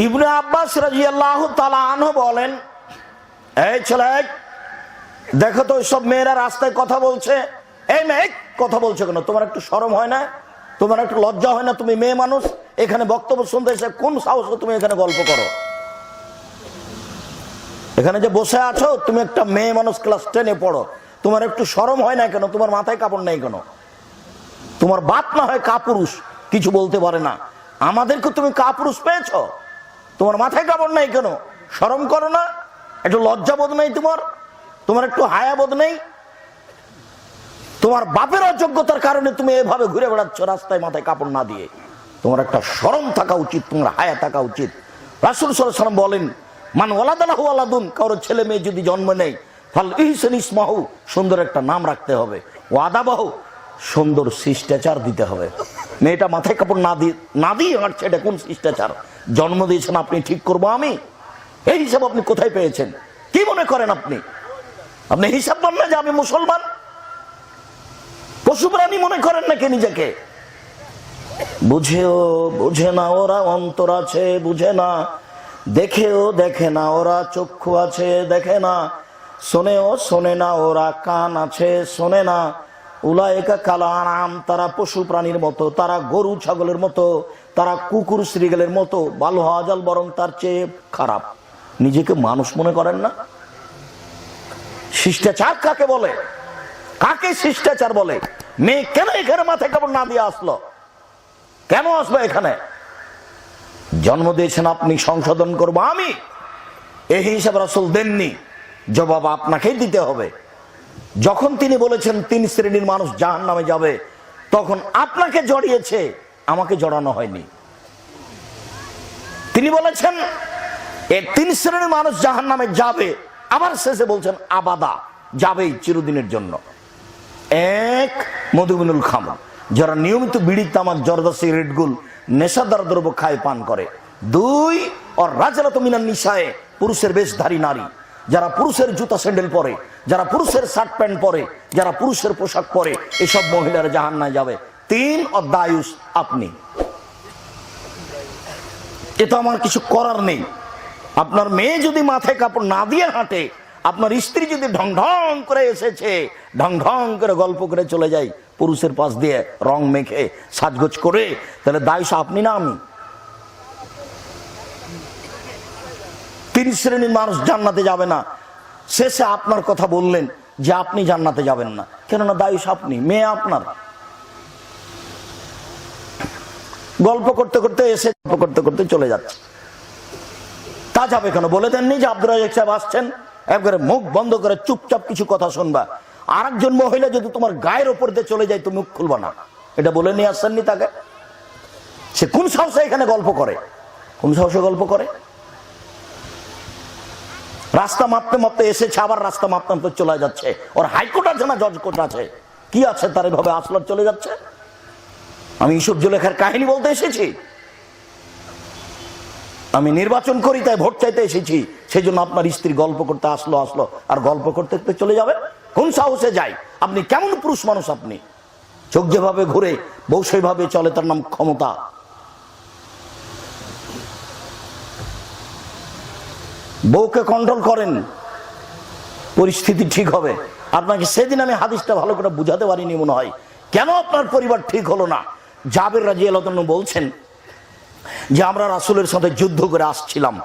ইবনে আব্বাস রাদিয়াল্লাহু তাআলা আনহু বলেন, এই ছেলে দেখো তো সব মেয়েরা রাস্তায় কথা বলছে, এই মেয়ে কথা বলছো কেন? তোমার একটু শরম হয় না? তোমার একটু লজ্জা হয় না? তুমি মেয়ে মানুষ, এখানে বক্তব্য শুনতে এসে কোন সাহসে তুমি এখানে গল্প করো? এখানে যে বসে আছো তুমি একটা মেয়ে মানুষ, ক্লাস 10-এ পড়ো, তোমার একটু শরম হয় না কেন? তোমার মাথায় কাপড় নেই কেন? তোমার বাপ না হয় কাপুরুষ, কিছু বলতে পারে না, আমাদেরকে তুমি কাপুরুষ পেয়েছ? তোমার মাথায় কাপড় নেই কেন? শরম করো না? একটু লজ্জা বোধ নেই তোমার? তোমার একটু হায়া বোধ নেই? তোমার বাপের অযোগ্যতার কারণে তুমি এভাবে ঘুরে বেড়াচ্ছ রাস্তায় মাথায় কাপড় না দিয়ে। তোমার একটা শরম থাকা উচিত, তোমার হায়া থাকা উচিত। রাসূল সাল্লাল্লাহু আলাইহি ওয়াসাল্লাম বলেন, মান ওয়ালাদাহু ওয়ালাদুন, কারো ছেলে মেয়ে যদি জন্ম নেয়, ফাল ইহসান ইসমাহু, সুন্দর একটা নাম রাখতে হবে, ওয়াদাবাহু, সুন্দর শিষ্টাচার দিতে হবে। মেয়েটা মাথায় কাপড় না দিয়ে হাঁটছে, এটা কোন শিষ্টাচার? জন্ম দিয়েছেন আপনি, ঠিক করবো আমি? এই হিসাব আপনি কোথায় পেয়েছেন? কি মনে করেন আপনি? আপনি হিসাব পান না যে আমি মুসলমান? পশু প্রাণী মনে করেন নাকি নিজেকে? বুঝে না ওরা, অন্তর আছে বুঝে না, দেখেও দেখে না ওরা, চক্ষু আছে দেখে না, শোনেও শোনে না ওরা, কান আছে শোনে না। উলায়েকা কাল আনআম, তারা পশু প্রাণীর মতো, তারা গরু ছাগলের মতো, তারা কুকুর শ্রীগালের মতো, বাল হাজাল, বরং তার চেয়ে খারাপ। নিজেকে মানুষ মনে করেন না? শিষ্টাচার কাকে বলে? কাকে শিষ্টাচার বলে? মেয়ে কেন এখানে মাথায় কাপড় না দিয়ে আসলো? কেন আসবে এখানে? জন্ম দিয়েছেন আপনি, সংশোধন করবো আমি, এই হিসাব রাসূল দেননি, জবাব আপনাকেই দিতে হবে। যখন তিনি বলেছেন 3 শ্রেণীর মানুষ জাহান্নামে যাবে, তখন আপনাকে জড়িয়েছে, আমাকে জড়ানো হয়নি। তিনি বলেছেন এই 3 শ্রেণীর মানুষ জাহান্নামে যাবে, আবার শেষে বলছেন আবাদা, যাবেই চিরদিনের জন্য। 1, মধুমিনুল খামর, যারা নিয়মিত বিড়ি, তামাক, জর্দা, সিগারেট, গুল, নেশাদার দ্রব্য খায়, পান করে। 2, আর রাজরাতু মিনান নিসায়ে, পুরুষের বেশধারী নারী, যারা পুরুষের জুতা স্যান্ডেল পরে, যারা পুরুষের শার্ট প্যান্ট পরে, যারা পুরুষের পোশাক পরে, এসব মহিলারা জাহান্নামে যাবে। 3, আর দায়ুস, আপনি। এটা আমার কিছু করার নেই। আপনার মেয়ে যদি মাথায় কাপড় না দিয়ে হাঁটে, আপনার স্ত্রী যদি ঢং ঢং করে এসেছে, ঢং ঢং করে গল্প করে চলে যায় পুরুষের পাশ দিয়ে, রং মেখে সাজগোজ করে, তাহলে দায়ুস আপনি না আমি? 3 শ্রেণীর মানুষ জান্নাতে যাবে না, শেষে আপনার কথা বললেন যে আপনি জান্নাতে যাবেন না, কেননা দায়ুস আপনি, মেয়ে আপনার। গল্প করতে করতে এসে গল্প করতে করতে চলে যাচ্ছে, তা যাবে কেন? বলে দেননি যে আব্দুর রাজ্জাক সাহেব আসছেন, একবারে মুখ বন্ধ করে চুপচাপ কিছু কথা শুনবা। আরেকজন মহিলা যদি তোমার গায়ের ওপর দিয়ে চলে যায়, তুমি মুখ খুলবা না, এটা বলে নিয়ে আসছেননি তাকে? সে কোন সাহসে এখানে গল্প করে? কোন সাহসে গল্প করে? রাস্তা মাপতে মাপতে এসেছে, আবার রাস্তা মাপতে মাপতে চলে যাচ্ছে। ওর হাইকোর্ট আছে না জজ কোর্ট আছে, কি আছে তার এভাবে আসলার চলে যাচ্ছে? আমি ইউসুফ জুলেখার কাহিনী বলতে এসেছি? আমি নির্বাচন করি তাই ভোট চাইতে এসেছি, সেই জন্য আপনার স্ত্রী গল্প করতে আসলো আর গল্প করতে করতে চলে যাবে? কোন সাহসে যায়? আপনি কেমন পুরুষ মানুষ? আপনি চোখ যেভাবে ঘুরে, বউ সেভাবে চলে, তার নাম ক্ষমতা। বউকে কন্ট্রোল করেন, পরিস্থিতি ঠিক হবে। আপনাকে সেদিন আমি হাদিসটা ভালো করে বুঝাতে পারিনি মনে হয়, কেন আপনার পরিবার ঠিক হলো না। জাবের রাদিয়াল্লাহু আনহু বলছেন যে আমরা রাসূলের সাথে যুদ্ধ করে আসছিলাম,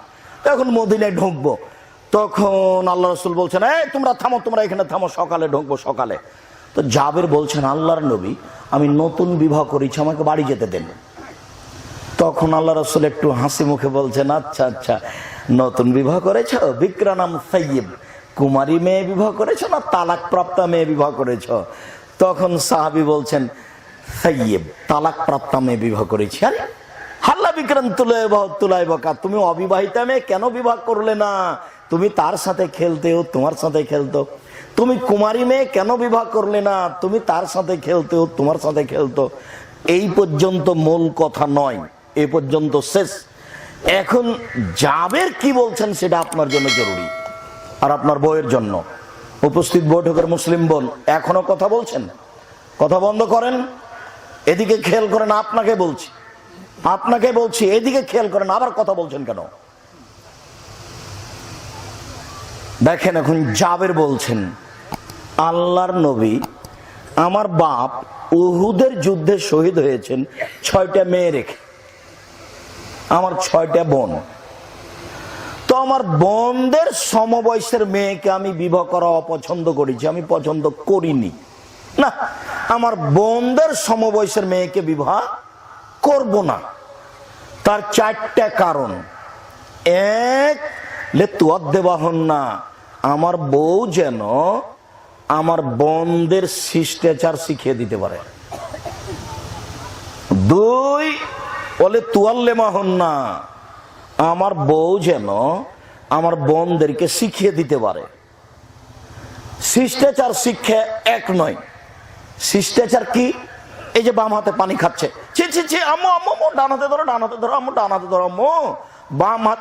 এখন মদিনায় ঢুকবো, তখন আল্লাহ রাসূল বলছেন, এই তোমরা থামো, তোমরা এখানে থামো, সকালে ঢুকবো সকালে। তো জাবের বলছেন, আল্লাহর নবী, আমি নতুন বিবাহ করেছি, আমাকে বাড়ি যেতে দেন। তখন আল্লাহ রাসূল একটু হাসি মুখে বলছেন, আচ্ছা আচ্ছা, নতুন বিবাহ করেছো, বিক্রানাম সাইয়্যিব, কুমারী মেয়ে বিবাহ করেছো না তালাক প্রাপ্তা মেয়ে বিবাহ করেছো? তখন সাহাবী বলছেন, সাইয়্যিব, তালাক প্রাপ্তা মেয়ে বিবাহ করেছি। আরে হাল্লা বিক্রান তুলাই বকা, তুমি অবিবাহিতা মেয়ে কেন বিবাহ করলে না? তুমি তার সাথে খেলতেও, তোমার সাথে খেলতো। তুমি কুমারী মেয়ে কেন বিবাহ করলে না? তুমি তার সাথে খেলতেও, তোমার সাথে খেলতো। এই পর্যন্ত মূল কথা নয়, এ পর্যন্ত শেষ। এখন জাবের কি বলছেন সেটা আপনার জন্য জরুরি, আর আপনার বউয়ের জন্য। উপস্থিত বৈঠকের মুসলিম বোন, এখনো কথা বলছেন? কথা বন্ধ করেন, এদিকে খেয়াল করেন, আপনাকে বলছি। আপনাকে বলছি এদিকে খেয়াল করেন, আবার কথা বলছেন কেন? দেখেন এখন জাবের বলছেন, আল্লাহর নবী আমার বাপ উহুদের যুদ্ধে শহীদ হয়েছেন 6টা মেয়ে রেখে, আমার 6টা বোন। তো আমার বোনদের সমবয়সের মেয়েকে আমি বিবাহ করা অপছন্দ করেছি, আমি পছন্দ করিনি। না, আমার বোনদের সমবয়সের মেয়েকে বিবাহ করব না। তার 4টা কারণ। এক, লেতুয়াদ্দেবাহন না, আমার বউ যেন আমার বোনদের শিষ্টাচার শিখিয়ে দিতে পারে। 2, বলে তুয়াল্লেমাহন না, আমার বউ যেন আমার বোনদেরকে শিখিয়ে দিতে পারে। শিষ্টাচার শিক্ষা এক নয়। শিষ্টাচার কি? এই যে বাম হাতে পানি খাচ্ছে, ছি ছি ছি, আম্মু আম্মু, ডান হাতে ধরো, ডান হাতে ধরো আম্মু, ডান হাতে ধরো আম্মু, বাম হাত